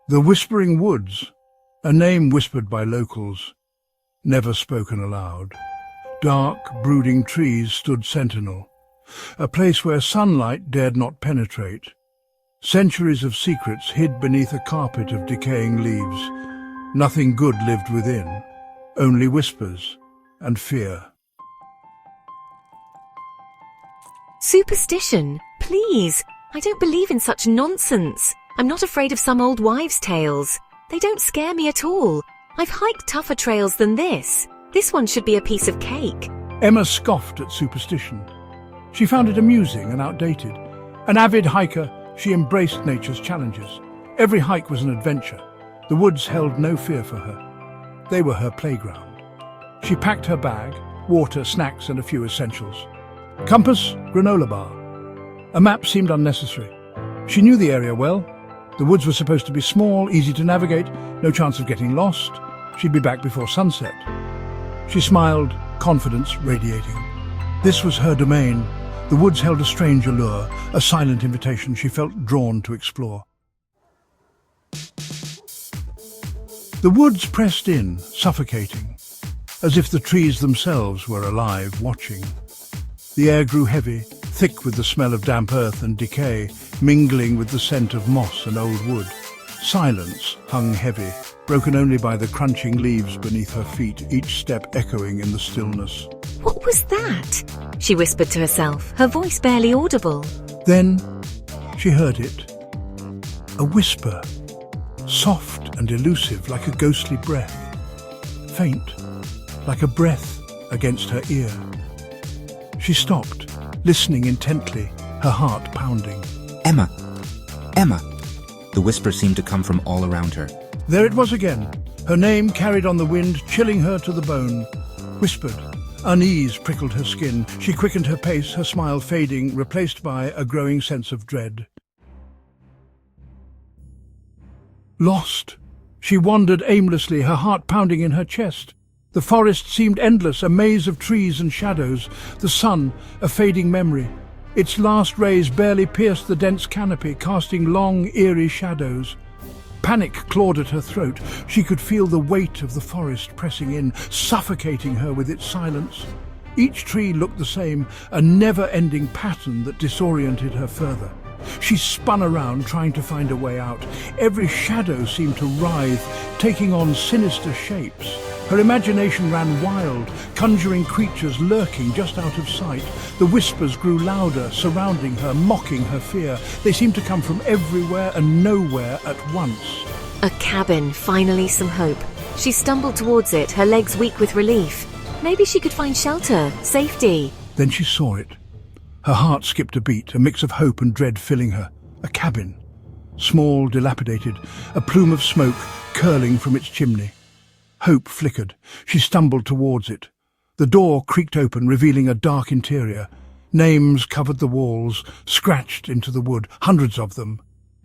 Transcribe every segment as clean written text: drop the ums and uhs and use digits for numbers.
The Whispering Woods, a name whispered by locals, never spoken aloud. Dark, brooding trees stood sentinel, a place where sunlight dared not penetrate. Centuries of secrets hid beneath a carpet of decaying leaves. Nothing good lived within, only whispers and fear. Superstition, please. I don't believe in such nonsense. I'm not afraid of some old wives' tales. They don't scare me at all. I've hiked tougher trails than this. This one should be a piece of cake. Emma scoffed at superstition. She found it amusing and outdated. An avid hiker, she embraced nature's challenges. Every hike was an adventure. The woods held no fear for her. They were her playground. She packed her bag, water, snacks, and a few essentials. Compass, granola bar. A map seemed unnecessary. She knew the area well. The woods were supposed to be small, easy to navigate, no chance of getting lost. She'd be back before sunset. She smiled, confidence radiating. This was her domain. The woods held a strange allure, a silent invitation she felt drawn to explore. The woods pressed in, suffocating, as if the trees themselves were alive, watching. The air grew heavy, thick with the smell of damp earth and decay, mingling with the scent of moss and old wood. Silence hung heavy, broken only by the crunching leaves beneath her feet, each step echoing in the stillness. What was that? She whispered to herself, her voice barely audible. Then she heard it. A whisper, soft and elusive like a ghostly breath. Faint, like a breath against her ear. She stopped, listening intently, her heart pounding. Emma! Emma! The whisper seemed to come from all around her. There it was again, her name carried on the wind, chilling her to the bone. Whispered. Unease prickled her skin. She quickened her pace, her smile fading, replaced by a growing sense of dread. Lost. She wandered aimlessly, her heart pounding in her chest. The forest seemed endless, a maze of trees and shadows. The sun, a fading memory. Its last rays barely pierced the dense canopy, casting long, eerie shadows. Panic clawed at her throat. She could feel the weight of the forest pressing in, suffocating her with its silence. Each tree looked the same, a never-ending pattern that disoriented her further. She spun around, trying to find a way out. Every shadow seemed to writhe, taking on sinister shapes. Her imagination ran wild, conjuring creatures lurking just out of sight. The whispers grew louder, surrounding her, mocking her fear. They seemed to come from everywhere and nowhere at once. A cabin, finally some hope. She stumbled towards it, her legs weak with relief. Maybe she could find shelter, safety. Then she saw it. Her heart skipped a beat, a mix of hope and dread filling her. A cabin. Small, dilapidated, a plume of smoke curling from its chimney. Hope flickered. She stumbled towards it. The door creaked open, revealing a dark interior. Names covered the walls, scratched into the wood, hundreds of them.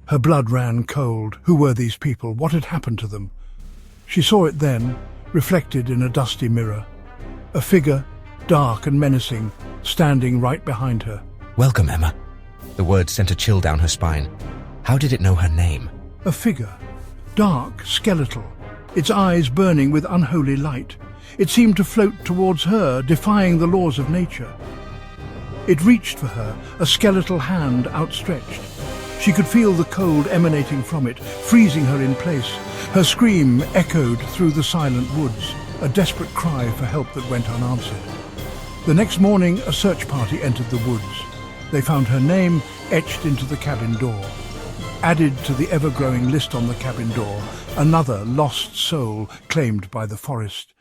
Her blood ran cold. Who were these people? What had happened to them? She saw it then, reflected in a dusty mirror. A figure, dark and menacing, standing right behind her. Welcome, Emma. The word sent a chill down her spine. How did it know her name? A figure, dark, skeletal, its eyes burning with unholy light. It seemed to float towards her, defying the laws of nature. It reached for her, a skeletal hand outstretched. She could feel the cold emanating from it, freezing her in place. Her scream echoed through the silent woods, a desperate cry for help that went unanswered. The next morning, a search party entered the woods. They found her name etched into the cabin door. Added to the ever-growing list on the cabin door, another lost soul claimed by the forest.